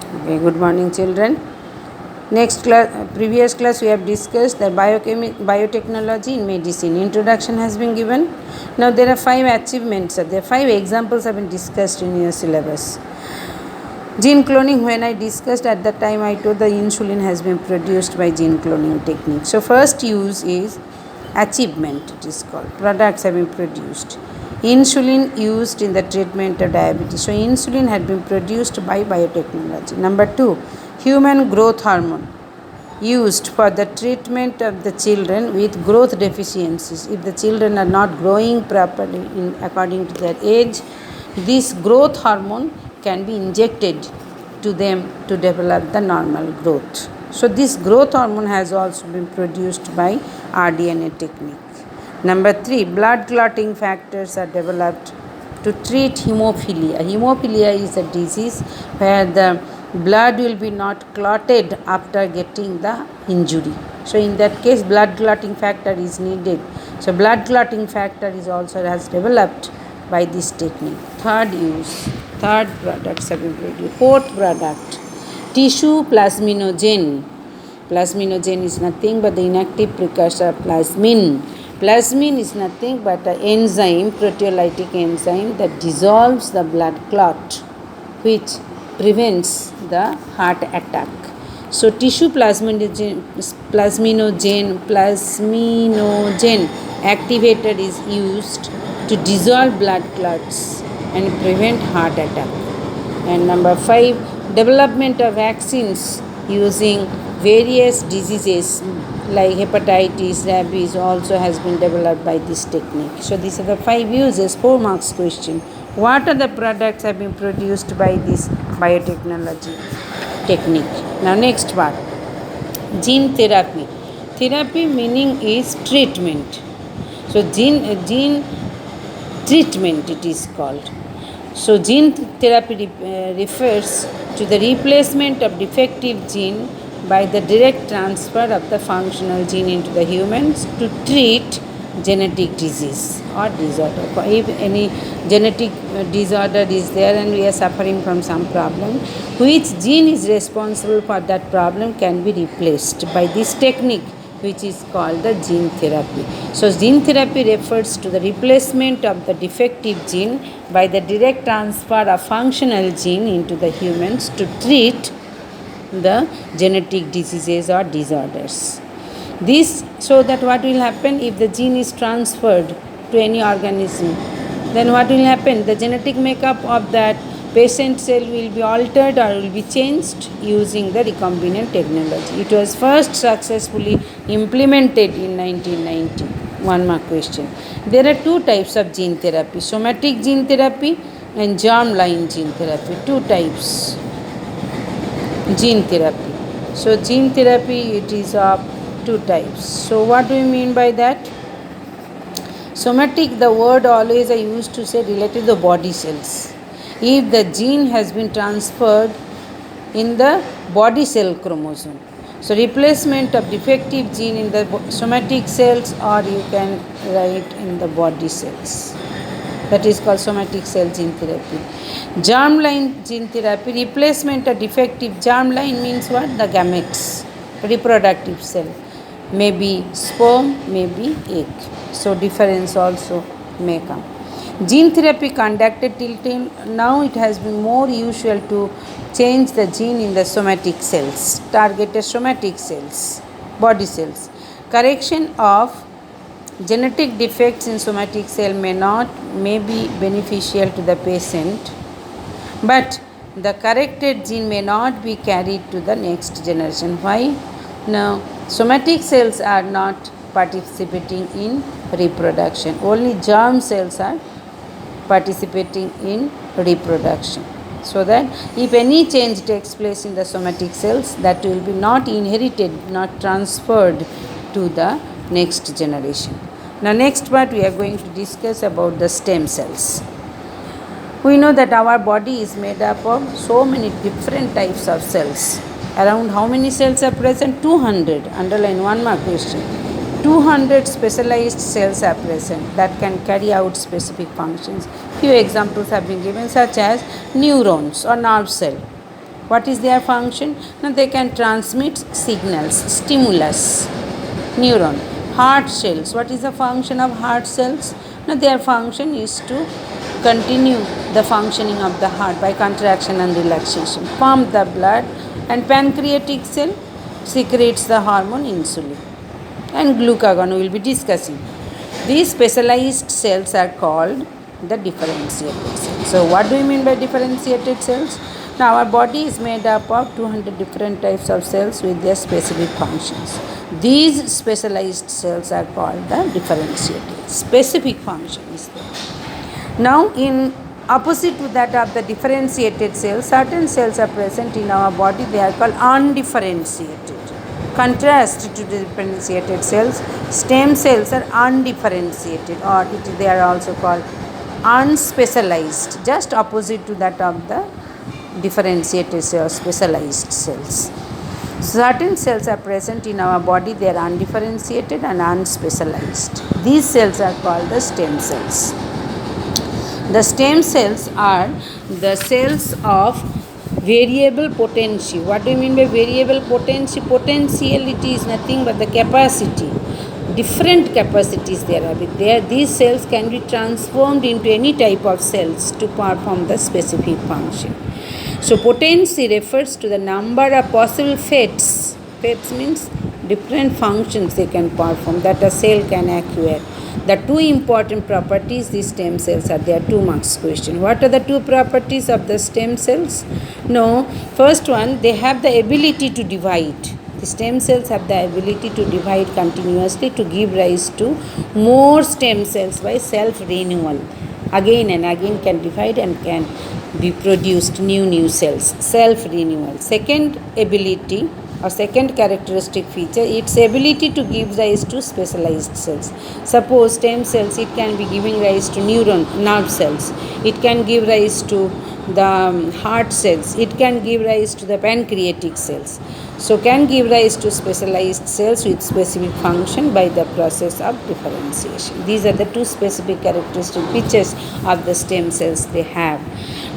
Okay, good morning, children. Next class, previous class we have discussed the biotechnology in medicine. Introduction has been given. Now there are 5 achievements. There are 5 examples have been discussed in your syllabus. Gene cloning, when I discussed at that time, I told the insulin has been produced by gene cloning technique. So first use is achievement, it is called. Products have been produced. Insulin used in the treatment of diabetes. So insulin had been produced by biotechnology. Number 2, human growth hormone used for the treatment of the children with growth deficiencies. If the children are not growing properly according to their age, this growth hormone can be injected to them to develop the normal growth. So this growth hormone has also been produced by rDNA technique. Number 3, blood clotting factors are developed to treat hemophilia. Hemophilia is a disease where the blood will be not clotted after getting the injury. So in that case, blood clotting factor is needed. So blood clotting factor is also has developed by this technique. Third products have been produced. Fourth product, tissue plasminogen. Plasminogen is nothing but the inactive precursor plasmin. Plasmin is nothing but an enzyme, proteolytic enzyme that dissolves the blood clot, which prevents the heart attack. So tissue plasminogen activator is used to dissolve blood clots and prevent heart attack. And number 5, development of vaccines using various diseases like hepatitis, rabies also has been developed by this technique. So these are the 5 uses, 4 marks question. What are the products have been produced by this biotechnology technique? Now next part, gene therapy. Therapy meaning is treatment. So gene treatment it is called. So gene therapy refers to the replacement of defective gene by the direct transfer of the functional gene into the humans to treat genetic disease or disorder. If any genetic disorder is there and we are suffering from some problem, which gene is responsible for that problem can be replaced by this technique, which is called the gene therapy. So gene therapy refers to the replacement of the defective gene by the direct transfer of functional gene into the humans to treat the genetic diseases or disorders. This, so that what will happen if the gene is transferred to any organism, then what will happen? The genetic makeup of that patient cell will be altered or will be changed using the recombinant technology. It was first successfully implemented in 1990. 1 mark question. There are 2 types of gene therapy, somatic gene therapy and germline gene therapy. 2 types gene therapy. So gene therapy, it is of 2 types. So what do you mean by that? Somatic, the word always I used to say related to the body cells. If the gene has been transferred in the body cell chromosome, so replacement of defective gene in the somatic cells, or you can write in the body cells. That is called somatic cell gene therapy. Germline gene therapy, replacement of defective germline means what? The gametes, reproductive cell. Maybe sperm, maybe egg. So difference also may come. Gene therapy conducted till now, it has been more usual to change the gene in the somatic cells, targeted somatic cells, body cells. Correction of genetic defects in somatic cell may be beneficial to the patient, but the corrected gene may not be carried to the next generation. Why? Now, somatic cells are not participating in reproduction. Only germ cells are participating in reproduction. So that if any change takes place in the somatic cells, that will be not inherited, not transferred to the next generation. Now next part we are going to discuss about the stem cells. We know that our body is made up of so many different types of cells. Around how many cells are present? 200. Underline 1 mark question. 200 specialized cells are present that can carry out specific functions. Few examples have been given, such as neurons or nerve cell. What is their function? Now they can transmit signals, stimulus, neuron. Heart cells. What is the function of heart cells? Now their function is to continue the functioning of the heart by contraction and relaxation, pump the blood, and pancreatic cell secretes the hormone insulin and glucagon we will be discussing. These specialized cells are called the differentiated cells. So what do you mean by differentiated cells? Now our body is made up of 200 different types of cells with their specific functions. These specialized cells are called the differentiated. Specific function is there. Now in opposite to that of the differentiated cells, certain cells are present in our body, they are called undifferentiated. Contrast to the differentiated cells, stem cells are undifferentiated, or they are also called unspecialized, just opposite to that of the differentiated cells, specialized cells. Certain cells are present in our body, they are undifferentiated and unspecialized. These cells are called the stem cells. The stem cells are the cells of variable potency. What do you mean by variable potency? Potentiality is nothing but the capacity. Different capacities there are. These cells can be transformed into any type of cells to perform the specific function. So potency refers to the number of possible fates. Fates means different functions they can perform that a cell can acquire. The two important properties these stem cells are there. 2 marks question. What are the two properties of the stem cells? No, first one, they have the ability to divide. The stem cells have the ability to divide continuously to give rise to more stem cells by self-renewal. Again and again can divide and can be produced new cells. Self-renewal. Second ability or second characteristic feature, its ability to give rise to specialized cells. Suppose stem cells, it can be giving rise to nerve cells. It can give rise to the heart cells. It can give rise to the pancreatic cells. So can give rise to specialized cells with specific function by the process of differentiation. These are the two specific characteristic features of the stem cells they have.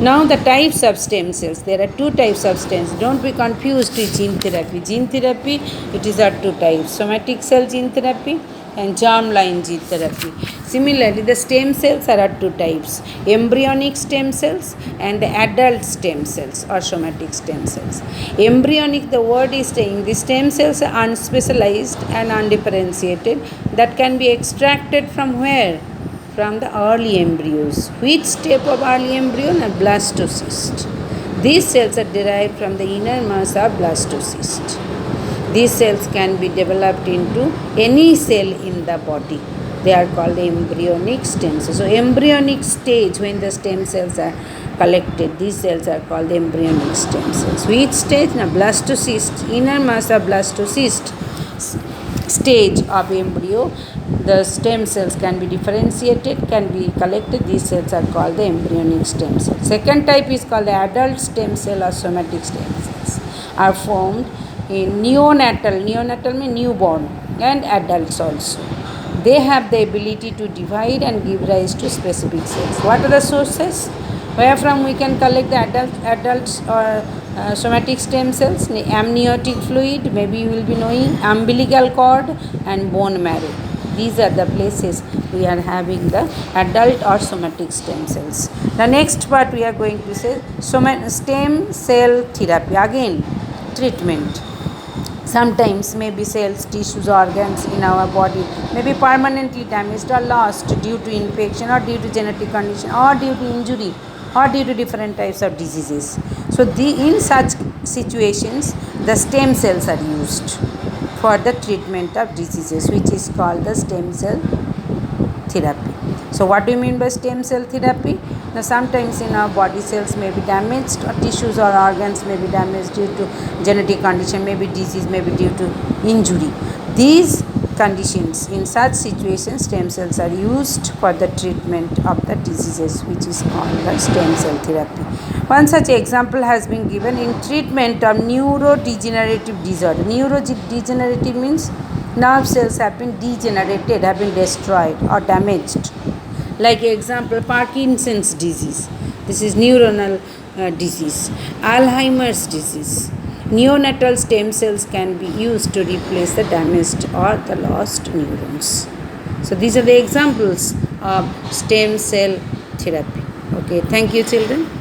Now the types of stem cells. There are 2 types of stem cells. Don't be confused with gene therapy. Gene therapy, it is at 2 types. Somatic cell gene therapy and germline gene therapy. Similarly, the stem cells are at 2 types. Embryonic stem cells and adult stem cells or somatic stem cells. Embryonic, the word is saying the stem cells are unspecialized and undifferentiated that can be extracted from where? From the early embryos. Which step of early embryo? Blastocyst. These cells are derived from the inner mass of blastocyst. These cells can be developed into any cell in the body. They are called embryonic stem cells. So embryonic stage, when the stem cells are collected, these cells are called embryonic stem cells. Which stage? Blastocyst, inner mass of blastocyst stage of embryo. The stem cells can be differentiated, can be collected. These cells are called the embryonic stem cells. Second type is called the adult stem cell or somatic stem cells. Are formed in neonatal. Neonatal means newborn, and adults also. They have the ability to divide and give rise to specific cells. What are the sources? Where from we can collect the adults or somatic stem cells? Amniotic fluid, maybe you will be knowing, umbilical cord and bone marrow. These are the places we are having the adult or somatic stem cells. The next part we are going to say stem cell therapy. Again, treatment. Sometimes maybe cells, tissues, organs in our body may be permanently damaged or lost due to infection or due to genetic condition or due to injury or due to different types of diseases. So in such situations, the stem cells are used for the treatment of diseases, which is called the stem cell therapy. So what do you mean by stem cell therapy? Now sometimes in our body cells may be damaged, or tissues or organs may be damaged due to genetic condition, maybe disease, maybe due to injury. These conditions, in such situations, stem cells are used for the treatment of the diseases, which is called the stem cell therapy. One such example has been given in treatment of neurodegenerative disorder. Neurodegenerative means nerve cells have been degenerated, have been destroyed or damaged. Like example, Parkinson's disease. This is neuronal disease. Alzheimer's disease. Neonatal stem cells can be used to replace the damaged or the lost neurons. So these are the examples of stem cell therapy. Okay, thank you children.